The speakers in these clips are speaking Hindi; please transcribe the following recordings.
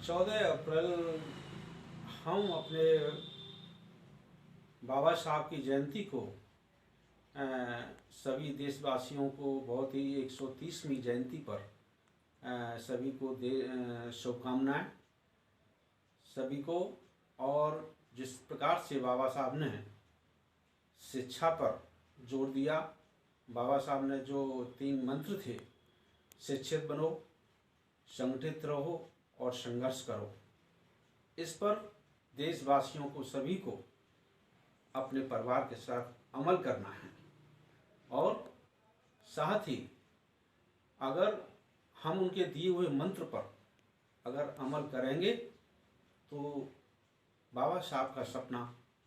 14 अप्रैल हम अपने बाबा साहब की जयंती को सभी देशवासियों को बहुत ही 130वीं जयंती पर सभी को शुभकामनाएं सभी को। और जिस प्रकार से बाबा साहब ने शिक्षा पर जोर दिया, बाबा साहब ने जो 3 मंत्र थे, शिक्षित बनो, संगठित रहो और संघर्ष करो, इस पर देशवासियों को सभी को अपने परिवार के साथ अमल करना है। और साथ ही अगर हम उनके दिए हुए मंत्र पर अगर अमल करेंगे तो बाबा साहब का सपना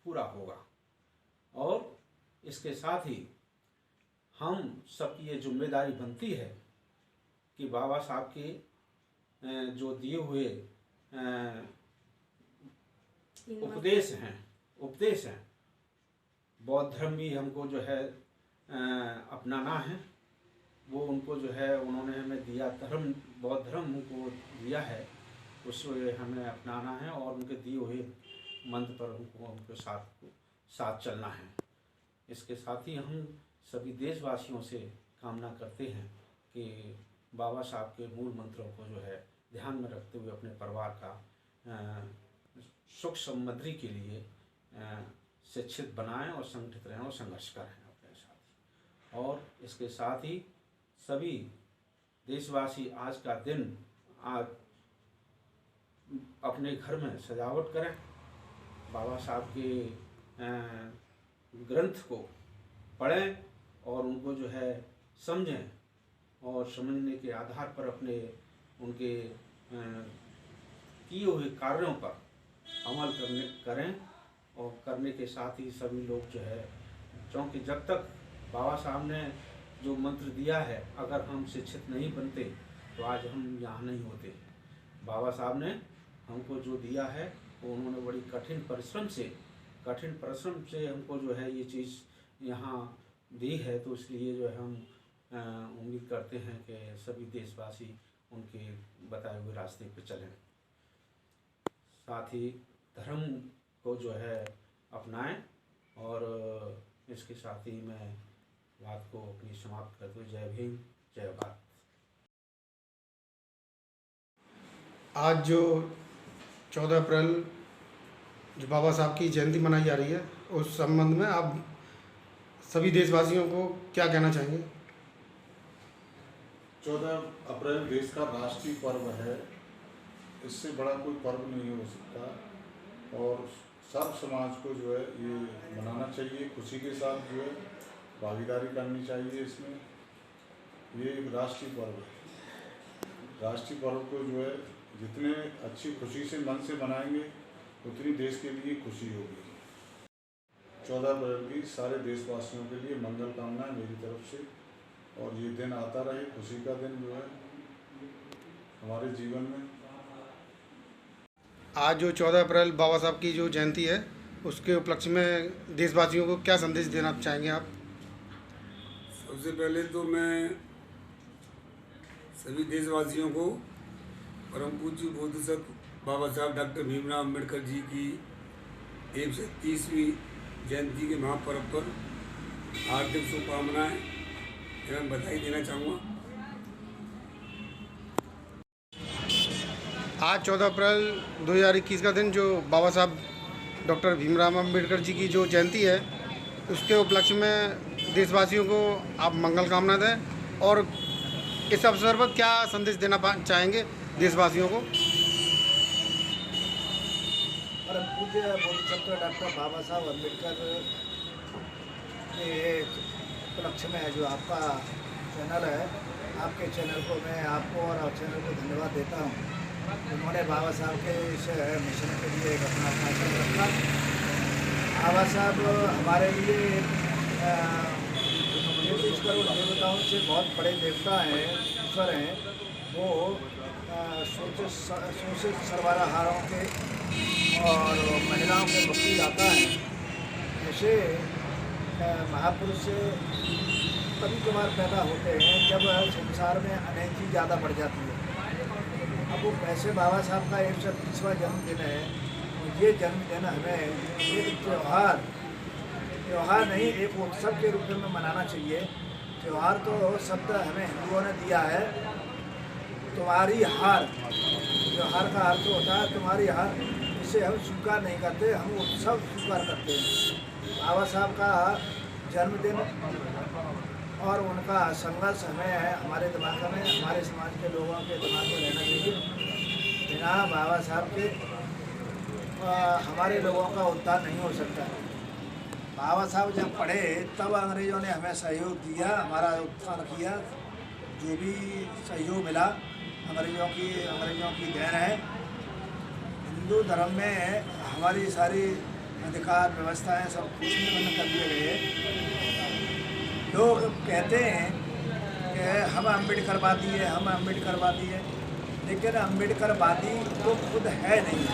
पूरा होगा। और इसके साथ ही हम सबकी ये जिम्मेदारी बनती है कि बाबा साहब के जो दिए हुए उपदेश हैं, बौद्ध धर्म भी हमको जो है अपनाना है। वो उनको जो है उन्होंने हमें दिया धर्म, बौद्ध धर्म हमको दिया है, उसको हमें अपनाना है और उनके दिए हुए मंत्र पर हमको उनके साथ चलना है। इसके साथ ही हम सभी देशवासियों से कामना करते हैं कि बाबा साहब के मूल मंत्रों को जो है ध्यान में रखते हुए अपने परिवार का सुख समृद्धि के लिए शिक्षित बनाएं और संगठित रहें और संघर्ष करें अपने साथ। और इसके साथ ही सभी देशवासी आज का दिन अपने घर में सजावट करें, बाबा साहब के ग्रंथ को पढ़ें और उनको जो है समझें और समझने के आधार पर अपने उनके किए हुए कार्यों पर अमल करें। और करने के साथ ही सभी लोग जो है, क्योंकि जब तक बाबा साहब ने जो मंत्र दिया है, अगर हम शिक्षित नहीं बनते तो आज हम यहाँ नहीं होते। बाबा साहब ने हमको जो दिया है वो उन्होंने बड़ी कठिन परिश्रम से हमको जो है ये चीज़ यहाँ दी है। तो इसलिए जो है हम उम्मीद करते हैं कि सभी देशवासी उनके बताए हुए रास्ते पर चलें, साथ ही धर्म को जो है अपनाएं। और इसके साथ ही मैं बात को अपनी समाप्त करते हुए जय भीम, जय भारत। आज जो 14 अप्रैल जो बाबा साहब की जयंती मनाई जा रही है, उस संबंध में आप सभी देशवासियों को क्या कहना चाहेंगे? 14 अप्रैल देश का राष्ट्रीय पर्व है, इससे बड़ा कोई पर्व नहीं हो सकता और सब समाज को जो है ये मनाना चाहिए, खुशी के साथ जो है भागीदारी करनी चाहिए। इसमें ये एक राष्ट्रीय पर्व है। राष्ट्रीय पर्व को जो है जितने अच्छी खुशी से मन से मनाएंगे उतनी देश के लिए खुशी होगी। 14 अप्रैल की सारे देशवासियों के लिए मंगल कामनाएं मेरी तरफ से, और ये दिन आता रहे, खुशी का दिन जो है हमारे जीवन में। आज जो 14 अप्रैल बाबा साहब की जो जयंती है, उसके उपलक्ष्य में देशवासियों को क्या संदेश देना चाहेंगे आप? सबसे पहले तो मैं सभी देशवासियों को परम पूज्य बोधिसत्व बाबा साहब डॉक्टर भीमराव अम्बेडकर जी की 130वीं जयंती के महापर्व पर हार्दिक शुभकामनाएं एवं बधाई देना चाहूँगा। आज 14 अप्रैल 2021 का दिन जो बाबा साहब डॉक्टर भीमराव अम्बेडकर जी की जो जयंती है, उसके उपलक्ष्य में देशवासियों को आप मंगल कामना दें। और इस अवसर पर क्या संदेश देना चाहेंगे देशवासियों को? परम पूज्य बोधिसत्व डॉक्टर बाबा साहब अम्बेडकर के उपलक्ष्य में जो आपका चैनल है, आपके चैनल को मैं आपको और चैनल को धन्यवाद देता हूँ। उन्होंने बाबा साहब के इस मिशन के लिए एक अपना फैसला रखा। बाबा साहब हमारे लिए 33 करोड़ देवताओं से बहुत बड़े देवता हैं, ईश्वर हैं। वो शोषित सर्वहाराओं के और महिलाओं के मुक्ति दाता हैं। ऐसे महापुरुष कभी कभार पैदा होते हैं जब संसार में अनैतिक ज़्यादा बढ़ जाती है। अब वो वैसे बाबा साहब का 130वां जन्मदिन है, और ये जन्मदिन हमें एक त्यौहार नहीं, एक उत्सव के रूप में मनाना चाहिए। त्यौहार तो शब्द हमें हिंदुओं ने दिया है, तुम्हारी हार। त्यौहार का अर्थ होता है तुम्हारी हार, इसे हम स्वीकार नहीं करते, हम उत्सव स्वीकार करते हैं। बाबा साहब का जन्मदिन और उनका संघर्ष हमें हमारे दिमाग में, हमारे समाज के लोगों के दिमाग में रहना चाहिए। बिना बाबा साहब के हमारे लोगों का उद्धार नहीं हो सकता। बाबा साहब जब पढ़े तब अंग्रेज़ों ने हमें सहयोग दिया, हमारा उत्थान किया। जो भी सहयोग मिला अंग्रेज़ों की देन है। हिंदू धर्म में हमारी सारी अधिकार व्यवस्थाएं सब कुछ बंद कर दिए गए। लोग कहते हैं कि हम अम्बेडकरवादी है, हम अम्बेडकरवादी है, लेकिन अम्बेडकरवादी वो खुद है नहीं,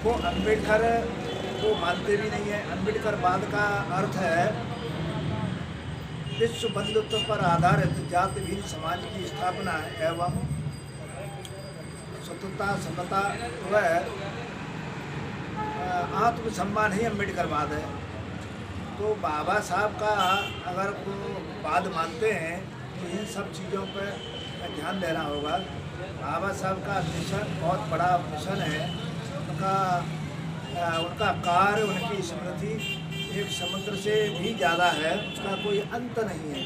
वो अम्बेडकर को मानते भी नहीं है। अम्बेडकरवाद का अर्थ है विश्व बंधुत्व पर आधारित जाति भिन्न समाज की स्थापना एवं स्वतंत्रता, समता व आत्मसम्मान ही अम्बेडकरवाद है। तो बाबा साहब का अगर वो वाद मानते हैं तो इन सब चीज़ों पर ध्यान देना होगा। बाबा साहब का मिशन बहुत बड़ा मिशन है। उनका कार्य, उनकी स्मृति एक समुद्र से भी ज़्यादा है, उसका कोई अंत नहीं है।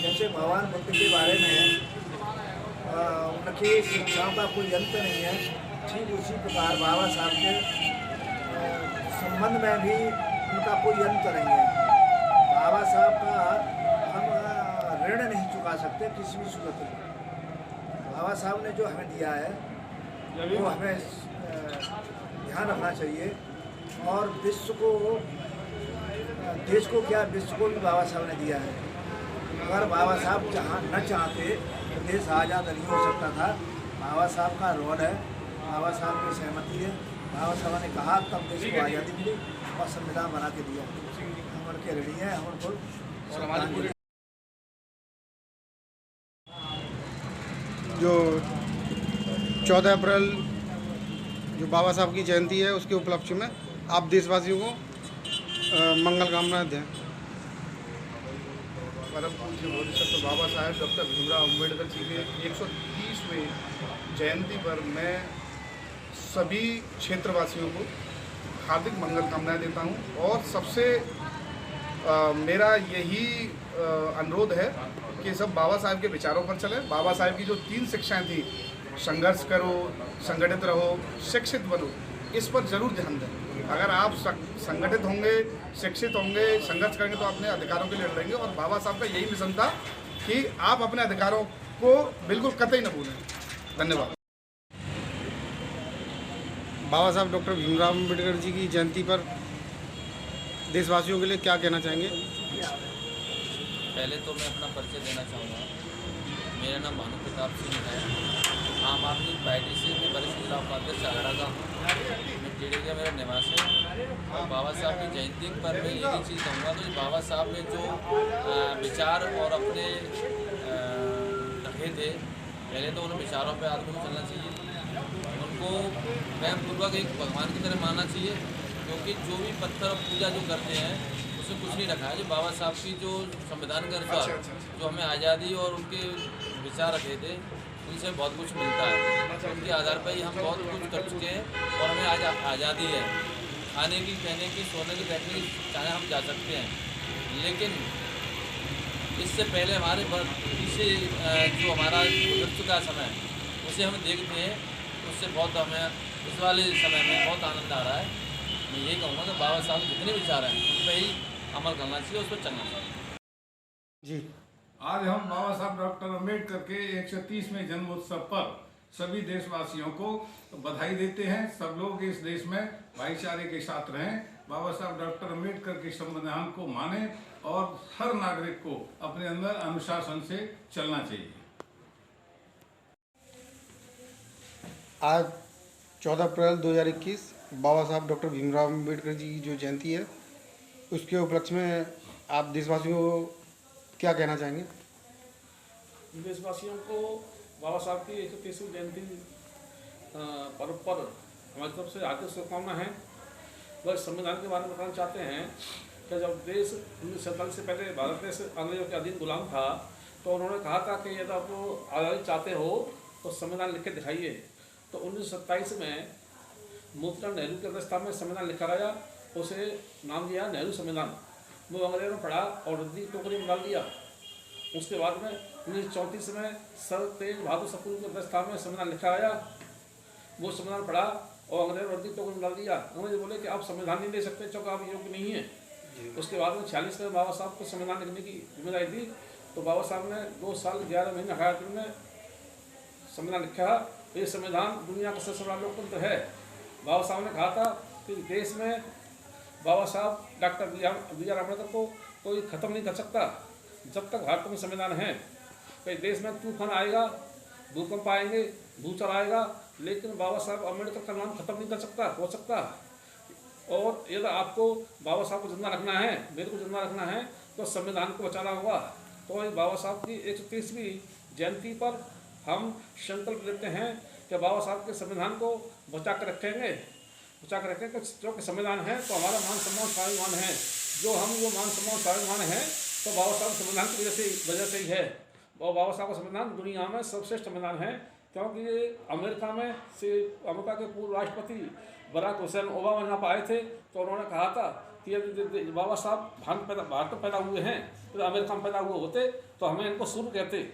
जैसे भगवान बुद्ध के बारे में उनकी शिक्षाओं का कोई अंत नहीं है, ठीक उसी प्रकार बाबा साहब के संबंध में भी उनका कोई अंत नहीं है। बाबा साहब का हम ऋण नहीं चुका सकते किसी भी सूरत में। बाबा साहब ने जो हमें दिया है वो हमें ध्यान रखना चाहिए। और विश्व को, देश को क्या, विश्व को भी बाबा साहब ने दिया है। अगर बाबा साहब न चाहते तो देश आज़ाद नहीं हो सकता था। बाबा साहब का रोल है, बाबा साहब की सहमति है। बाबा साहब ने कहा तब देश को आज़ादी मिली और संविधान बना के दिया। हम उनके ऋणी हैं, हम उनको जो 14 अप्रैल जो बाबा साहब की जयंती है उसके उपलक्ष्य में आप देशवासियों को मंगल कामनाएं दें। परम पूज्य बोधिसत्व बाबा साहेब डॉक्टर भीमराव अम्बेडकर जी के 130वें जयंती पर मैं सभी क्षेत्रवासियों को हार्दिक मंगल कामनाएं देता हूं। और सबसे मेरा यही अनुरोध है कि सब बाबा साहेब के विचारों पर चलें। बाबा साहेब की जो 3 शिक्षाएं थी, संघर्ष करो, संगठित रहो, शिक्षित बनो, इस पर जरूर ध्यान दें। अगर आप संगठित होंगे, शिक्षित होंगे, संघर्ष करेंगे तो अपने अधिकारों के लिए लड़ेंगे। और बाबा साहब का यही मिशन था कि आप अपने अधिकारों को बिल्कुल कतई न भूलें। धन्यवाद। बाबा साहब डॉक्टर भीमराव अम्बेडकर जी की जयंती पर देशवासियों के लिए क्या कहना चाहेंगे? पहले तो मैं अपना परिचय देना चाहूँगा। मेरा नाम भानु प्रताप सिंह है। आम आदमी पार्टी से मैं वरिष्ठ जिला उपाध्यक्ष आगरा का हूँ। मैं टेढ़ेगा मेरा निवास है। और बाबा साहब की जयंती पर मैं यही चीज़ कहूँगा कि बाबा साहब ने जो विचार और अपने रखे थे, पहले तो उन विचारों पर आदमी को चलना चाहिए। उनको प्रेमपूर्वक एक भगवान की तरह मानना चाहिए, क्योंकि जो भी पत्थर पूजा जो करते हैं उसमें कुछ नहीं रखा है। जो बाबा साहब की जो संविधान के अनुसार जो हमें आज़ादी और उनके विचार रखे थे, उनसे बहुत कुछ मिलता है। तो उनके आधार पर ही हम बहुत कुछ कर चुके हैं और हमें आज आज़ादी है। खाने की, पहने की, सोने की, बैठने की चाहे हम जा सकते हैं। लेकिन इससे पहले हमारे पीछे जो हमारा गुजर चुका समय उसे हम देखते हैं, उससे बहुत हमें इस वाले समय में बहुत आनंद आ रहा है। मैं यही कहूँगा कि बाबा साहब जितने विचार हैं उन पर ही अमल करना चाहिए, उस पर चलना चाहिए। जी, आज हम बाबा साहब डॉक्टर अम्बेडकर के 130वें जन्मोत्सव पर सभी देशवासियों को बधाई देते हैं। सब लोग इस देश में भाईचारे के साथ रहें, बाबा साहब डॉक्टर अम्बेडकर के संविधान को मानें और हर नागरिक को अपने अंदर अनुशासन से चलना चाहिए। आज 14 अप्रैल 2021 बाबा साहब डॉक्टर भीमराव अम्बेडकर जी की जो जयंती है उसके उपलक्ष्य में आप देशवासियों को क्या कहना चाहेंगे? देशवासियों को बाबा साहब की 130वीं जयंती पर्व पर हमारी तरफ से हार्दिक शुभकामना है। वह संविधान के बारे में बताना चाहते हैं कि जब देश 1947 से पहले भारत देश अंग्रेजों के अधीन गुलाम था, तो उन्होंने कहा था कि यदि आप आज़ादी चाहते हो तो संविधान लिख के दिखाइए। तो 1927 में मोतीलाल नेहरू के अध्यक्षता में संविधान लिखा गया, उसे नाम दिया नेहरू संविधान। वो अंग्रेजों ने पढ़ा और रद्दी टोकरी में डाल दिया। उसके बाद में 1934 में सर तेज बहादुर सप्रू की अध्यक्षता में संविधान लिखा गया। वो संविधान पढ़ा और अंग्रेजों ने रद्दी टोकरी में डाल दिया। अंग्रेज बोले कि आप संविधान नहीं दे सकते क्योंकि आप योग्य नहीं है। उसके बाद में 46 में बाबा साहब को संविधान लिखने की जिम्मेदारी दी, तो बाबा साहब ने 2 साल 11 महीने हयात में संविधान लिखा। ये संविधान दुनिया का सबसे बड़ा लोकतंत्र है। बाबा साहब ने कहा था कि देश में बाबा साहब डॉक्टर बी आर अम्बेडकर को कोई ख़त्म नहीं कर सकता जब तक भारत में संविधान है। कई देश में तूफान आएगा, भूकंप आएंगे, भूचाल आएगा, लेकिन बाबा साहब अम्बेडकर का नाम खत्म नहीं हो सकता। और यदि आपको बाबा साहब को जिंदा रखना है, मेरे को जिंदा रखना है, तो संविधान को बचाना होगा। तो इस बाबा साहब की 130वीं जयंती पर हम संकल्प लेते हैं कि बाबा साहब के संविधान को बचा कर रखेंगे। क्योंकि संविधान है तो हमारा मान सम्मान स्वाभिमान है। जो हम वो मान सम्मान स्वाभिमान है तो बाबा साहब संविधान की वजह से ही है। और बाबा साहब का संविधान दुनिया में सर्वश्रेष्ठ संविधान है, क्योंकि ये अमेरिका के पूर्व राष्ट्रपति बराक हुसैन ओबामा यहाँ पर आए थे, तो उन्होंने कहा था कि यदि बाबा साहब भारत में पैदा हुए हैं, तो अमेरिका में पैदा हुए होते तो हमें इनको सूर्य कहते।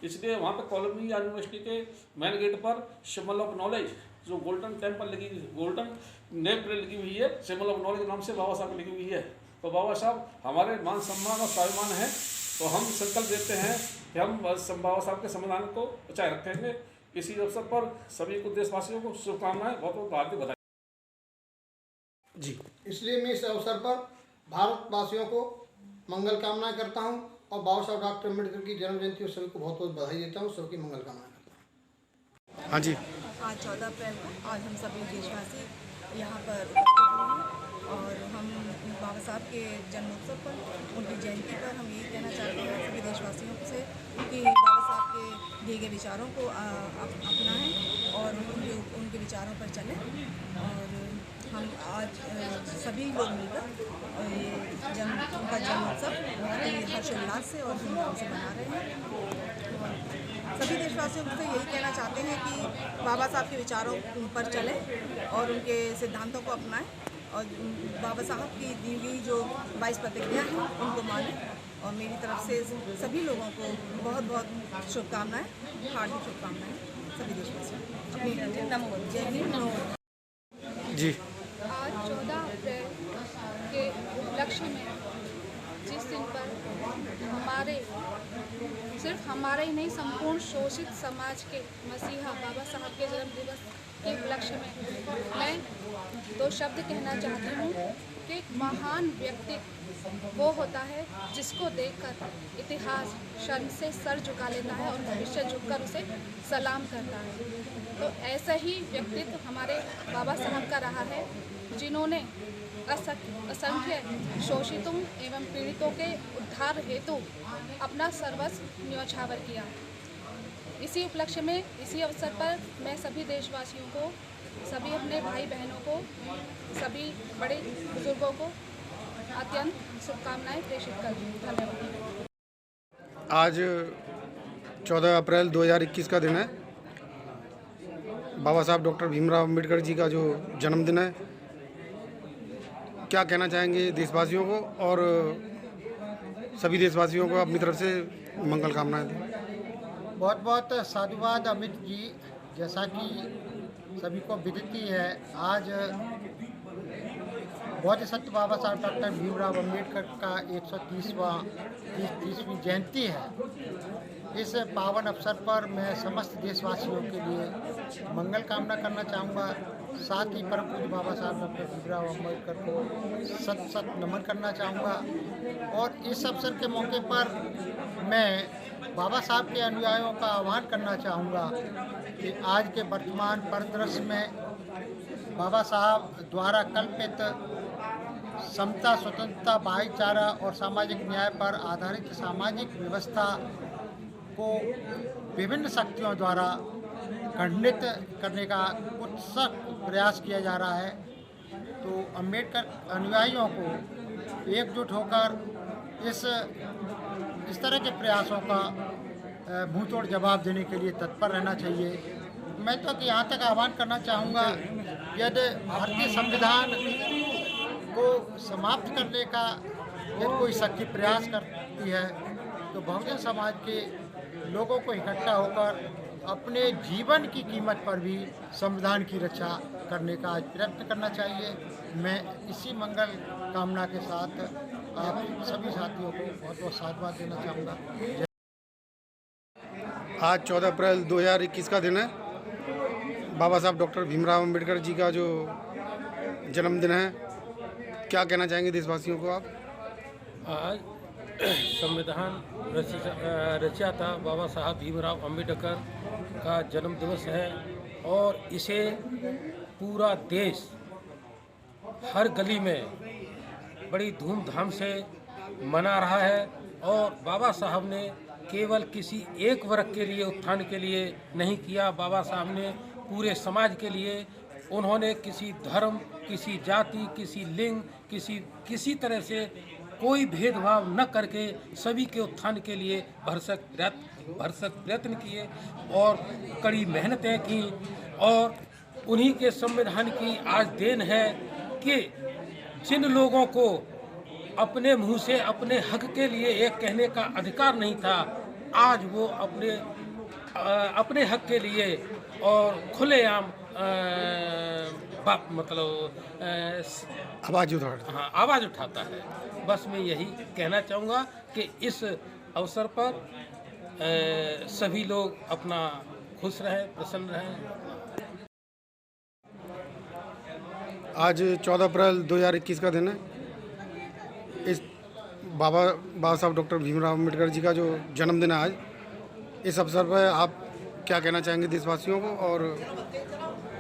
इसलिए वहाँ पे कोलंबिया यूनिवर्सिटी के मेन गेट पर सिंबल ऑफ नॉलेज, जो golden temple golden name plate लगी हुई है, सिंबल ऑफ नॉलेज के नाम से बाबा साहब लिखी हुई है। तो बाबा साहब हमारे मान सम्मान और स्वाभिमान है। तो हम संकल्प देते हैं कि हम बाबा साहब के संविधान को बचाए रखेंगे। इसी अवसर पर सभी को देशवासियों को शुभकामनाएं, बहुत बहुत हार्दिक बधाई जी। इसलिए मैं इस अवसर पर भारतवासियों को मंगल कामनाएं करता हूं और बाबा साहब डॉक्टर अम्बेडकर की जन्म जयंती सभी को बहुत बहुत बधाई देता हूं, सबकी मंगल कामनाएं करता हूं। हाँ जी। आज 14 अप्रैल को आज हम सभी देशवासी यहाँ पर उपस्थित हुए हैं और हम बाबा साहब के जन्मोत्सव पर, उनकी जयंती पर हम यही कहना चाहते हैं सभी देशवासियों से कि बाबा साहब के दिए गए विचारों को अपनाएं और उनके विचारों पर चलें। और हम आज सभी लोग मिलकर उनका जन्मोत्सव बहुत ही हर्षोल्लास से और धूमधाम से मना रहे हैं। सभी देशवासियों से यही कहना चाहते हैं कि बाबा साहब के विचारों पर चलें और उनके सिद्धांतों को अपनाएं और बाबा साहब की दी गई जो 22 प्रतिज्ञा हैं उनको मानें। और मेरी तरफ से सभी लोगों को बहुत बहुत शुभकामनाएं, हार्दिक शुभकामनाएं सभी देशवासियों को। जय हिंद जी। आज 14 अप्रैल के उपलक्ष्य में जिस दिन पर सिर्फ हमारे ही नहीं संपूर्ण शोषित समाज के मसीहा बाबा साहब के जन्म दिवस के उपलक्ष्य में मैं 2 शब्द कहना चाहती हूँ कि एक महान व्यक्ति वो होता है जिसको देखकर इतिहास शर्म से सर झुका लेता है और भविष्य झुककर उसे सलाम करता है। तो ऐसा ही व्यक्तित्व हमारे बाबा साहब का रहा है, जिन्होंने असंख्य शोषितों एवं पीड़ितों के उद्धार हेतु अपना सर्वस्व न्यौछावर किया। इसी उपलक्ष्य में, इसी अवसर पर मैं सभी देशवासियों को, सभी अपने भाई बहनों को, सभी बड़े बुजुर्गों को अत्यंत शुभकामनाएं प्रेषित करती हूँ। धन्यवाद। आज 14 अप्रैल 2021 का दिन है। बाबा साहब डॉक्टर भीमराव अम्बेडकर जी का जो जन्मदिन है। क्या कहना चाहेंगे देशवासियों को और सभी देशवासियों को अपनी तरफ से मंगल कामनाएं दें। बहुत बहुत साधुवाद अमित जी। जैसा कि सभी को विदित ही है, आज बोधिसत्व बाबा साहब डॉक्टर भीमराव अम्बेडकर का 130वीं जयंती है। इस पावन अवसर पर मैं समस्त देशवासियों के लिए मंगल कामना करना चाहूँगा। साथ ही परम पूज्य बाबा साहब डॉक्टर भीमराव अम्बेडकर को सत सत नमन करना चाहूँगा। और इस अवसर के मौके पर मैं बाबा साहब के अनुयायियों का आह्वान करना चाहूँगा कि आज के वर्तमान परिदृश्य में बाबा साहब द्वारा कल्पित समता, स्वतंत्रता, भाईचारा और सामाजिक न्याय पर आधारित सामाजिक व्यवस्था को विभिन्न शक्तियों द्वारा खंडित करने का उत्सुक प्रयास किया जा रहा है। तो अम्बेडकर अनुयायियों को एकजुट होकर इस तरह के प्रयासों का मुंहतोड़ जवाब देने के लिए तत्पर रहना चाहिए। मैं तो यहाँ तक आह्वान करना चाहूँगा, यदि भारतीय संविधान को समाप्त करने का यदि कोई शक्ति प्रयास करती है तो बहुजन समाज के लोगों को इकट्ठा होकर अपने जीवन की कीमत पर भी संविधान की रक्षा करने का प्रयत्न करना चाहिए। मैं इसी मंगल कामना के साथ आप सभी साथियों को बहुत बहुत साधुवाद देना चाहूँगा। आज 14 अप्रैल 2021 का दिन है। बाबा साहब डॉक्टर भीमराव अम्बेडकर जी का जो जन्मदिन है, क्या कहना चाहेंगे देशवासियों को आप? आज संविधान रचयिता बाबा साहब भीमराव अम्बेडकर का जन्म दिवस है और इसे पूरा देश हर गली में बड़ी धूमधाम से मना रहा है। और बाबा साहब ने केवल किसी एक वर्ग के लिए उत्थान के लिए नहीं किया, बाबा साहब ने पूरे समाज के लिए, उन्होंने किसी धर्म, किसी जाति, किसी लिंग, किसी तरह से कोई भेदभाव न करके सभी के उत्थान के लिए भरसक प्रयत्न किए और कड़ी मेहनतें की। और उन्हीं के संविधान की आज देन है कि जिन लोगों को अपने मुंह से अपने हक के लिए एक कहने का अधिकार नहीं था, आज वो अपने हक के लिए और खुलेआम आवाज़ उठाता है। बस मैं यही कहना चाहूँगा कि इस अवसर पर सभी लोग अपना खुश रहें, प्रसन्न रहें। आज 14 अप्रैल 2021 का दिन है। इस बाबा साहब डॉक्टर भीमराव अम्बेडकर जी का जो जन्मदिन है आज, इस अवसर पर आप क्या कहना चाहेंगे देशवासियों को और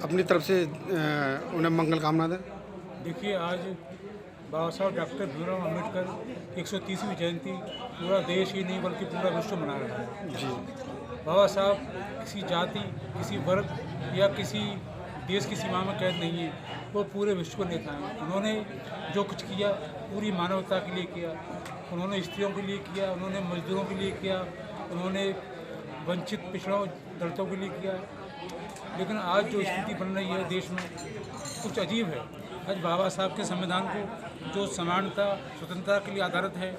अपनी तरफ से उन्हें मंगल कामना दें? देखिए, आज बाबा साहब डॉक्टर भीमराव अम्बेडकर 130वीं जयंती पूरा देश ही नहीं बल्कि पूरा विश्व मना रहा है। जी, बाबा साहब किसी जाति, किसी वर्ग या किसी देश की सीमा में कैद नहीं है, वो पूरे विश्व को नेता हैं। उन्होंने जो कुछ किया पूरी मानवता के लिए किया। उन्होंने स्त्रियों के लिए किया, उन्होंने मजदूरों के लिए किया, उन्होंने वंचित पिछड़ों दलितों के लिए किया। लेकिन आज जो स्थिति बन रही है देश में कुछ अजीब है। आज बाबा साहब के संविधान को जो समानता स्वतंत्रता के लिए आधारित है,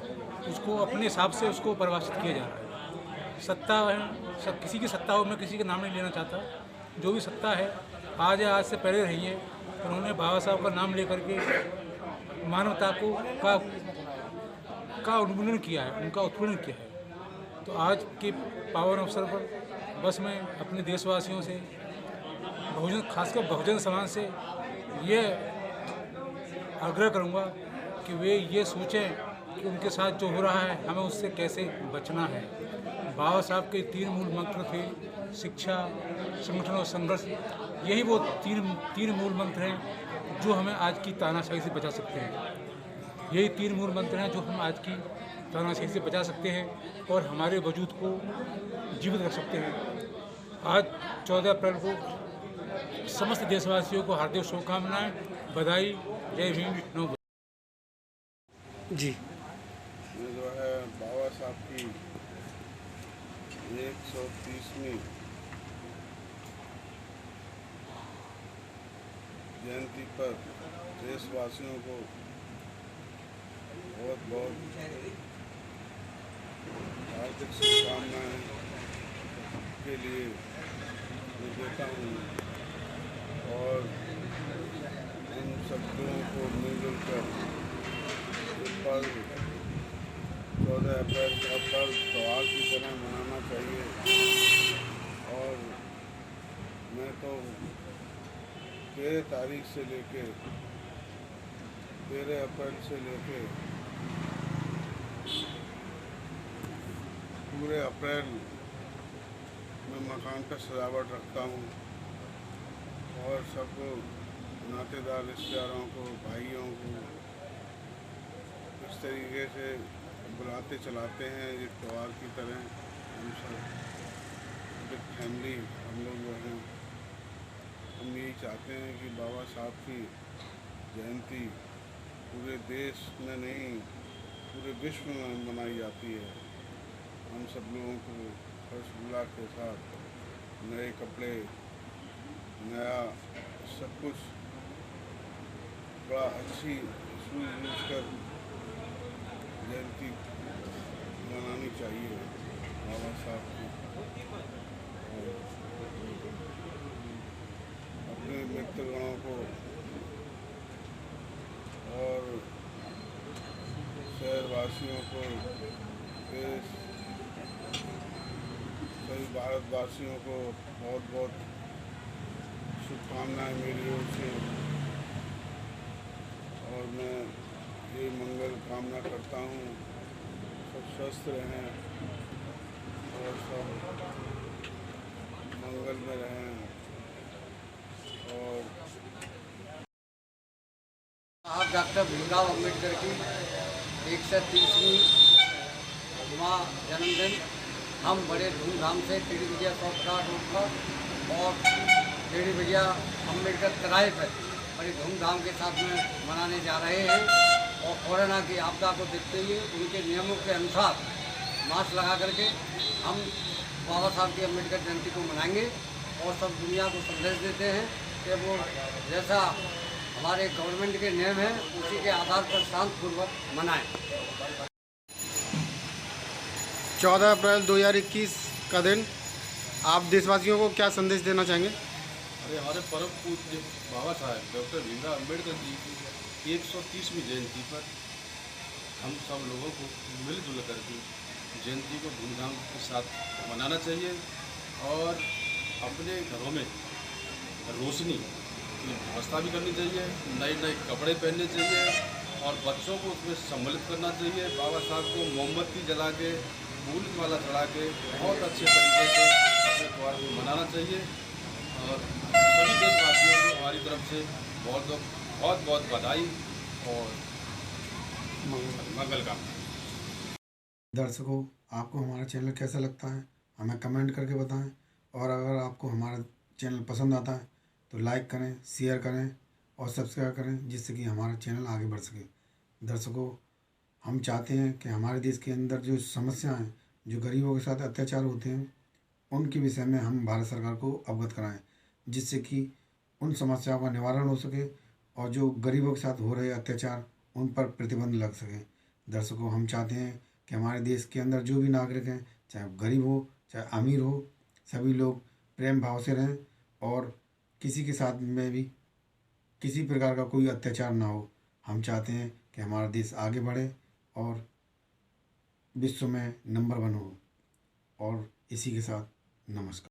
उसको अपने हिसाब से उसको परिभाषित किया जा रहा है। सत्ता है, किसी की सत्ता हो, मैं किसी का नाम नहीं लेना चाहता, जो भी सत्ता है आज या आज से पहले रही है, उन्होंने बाबा साहब का नाम लेकर के मानवता को का उन्मूलन किया है, उनका उत्पीड़न किया है। तो आज के पावन अवसर पर बस मैं अपने देशवासियों से, खासकर बहुजन समाज से ये आग्रह करूँगा कि वे ये सोचें कि उनके साथ जो हो रहा है हमें उससे कैसे बचना है। बाबा साहब के 3 मूल मंत्र थे, शिक्षा, संगठन और संघर्ष। यही वो तीन मूल मंत्र हैं जो हमें आज की तानाशाही से बचा सकते हैं। यही 3 मूल मंत्र हैं जो हम आज की तानाशाही से बचा सकते हैं और हमारे वजूद को जीवित रख सकते हैं। आज 14 अप्रैल को समस्त देशवासियों को हार्दिक शुभकामनाएं, बधाई, जय भीम, नमो। जी, ये जो है बाबा साहब की 130वीं जयंती पर देशवासियों को बहुत बहुत हार्दिक शुभकामनाएं के लिए मैं देता हूँ और इन शब्दों को मिलजुल कर इस पर्व 14 अप्रैल का पर्व त्योहार की तरह मनाना चाहिए। और मैं तो 13 तारीख से लेके 13 अप्रैल से लेके पूरे अप्रैल में मकान पर सजावट रखता हूँ और सबको, नातेदार, रिश्तेदारों को, भाइयों को इस तरीके से बुलाते चलाते हैं। एक त्यौहार की तरह हम सब एक फैमिली हम लोग जो हैं, हम यही चाहते हैं कि बाबा साहब की जयंती पूरे देश में नहीं पूरे विश्व में मनाई जाती है। हम सब लोगों को हर्षोल्लास के साथ नए कपड़े, नया सब कुछ बड़ा अच्छी सूझ कर जयंती मनानी चाहिए बाबा साहब की। और अपने मित्रगणों को और शहरवासियों को, देश सभी भारतवासियों को बहुत बहुत शुभकामनाएं मेरी ओर से। और मैं ये मंगल कामना करता हूँ सब स्वस्थ रहें और सब मंगल में रहें। और आज डॉक्टर भीमराव अम्बेडकर की 130वीं जन्मदिन हम बड़े धूमधाम से टेढ़ी विजया चौक रोड पर और टेढ़ी विजया अम्बेडकर तिराहे पर बड़ी धूमधाम के साथ में मनाने जा रहे हैं। और कोरोना की आपदा को देखते हुए उनके नियमों के अनुसार मास्क लगा करके हम बाबा साहब की अम्बेडकर जयंती को मनाएंगे और सब दुनिया को संदेश देते हैं कि वो जैसा हमारे गवर्नमेंट के नियम हैं उसी के आधार पर शांतिपूर्वक मनाएं। 14 अप्रैल 2021 का दिन आप देशवासियों को क्या संदेश देना चाहेंगे? अरे हमारे परम पूज्य बाबा साहब डॉक्टर भीमराव अम्बेडकर जी की 130वीं जयंती पर हम सब लोगों को मिलजुल करके जयंती को धूमधाम के साथ मनाना चाहिए और अपने घरों में रोशनी की व्यवस्था भी करनी चाहिए, नए नए कपड़े पहनने चाहिए और बच्चों को उसमें सम्मिलित करना चाहिए। बाबा साहब को मोमबत्ती जला के, फूल की माला चढ़ा के बहुत अच्छे तरीके से अपने त्यौहार को मनाना चाहिए। और सभी देशवासियों को हमारी तरफ से बहुत बहुत बधाई और मंगल कामना। दर्शकों, आपको हमारा चैनल कैसा लगता है हमें कमेंट करके बताएं और अगर आपको हमारा चैनल पसंद आता है तो लाइक करें, शेयर करें और सब्सक्राइब करें जिससे कि हमारा चैनल आगे बढ़ सके। दर्शकों, हम चाहते हैं कि हमारे देश के अंदर जो समस्याएं हैं, जो गरीबों के साथ अत्याचार होते हैं, उनके विषय में हम भारत सरकार को अवगत कराएं जिससे कि उन समस्याओं का निवारण हो सके और जो गरीबों के साथ हो रहे अत्याचार उन पर प्रतिबंध लग सके। दर्शकों, हम चाहते हैं कि हमारे देश के अंदर जो भी नागरिक हैं, चाहे गरीब हो चाहे अमीर हो, सभी लोग प्रेम भाव से रहें और किसी के साथ में भी किसी प्रकार का कोई अत्याचार ना हो। हम चाहते हैं कि हमारा देश आगे बढ़े और विश्व में नंबर 1 हो। और इसी के साथ नमस्कार।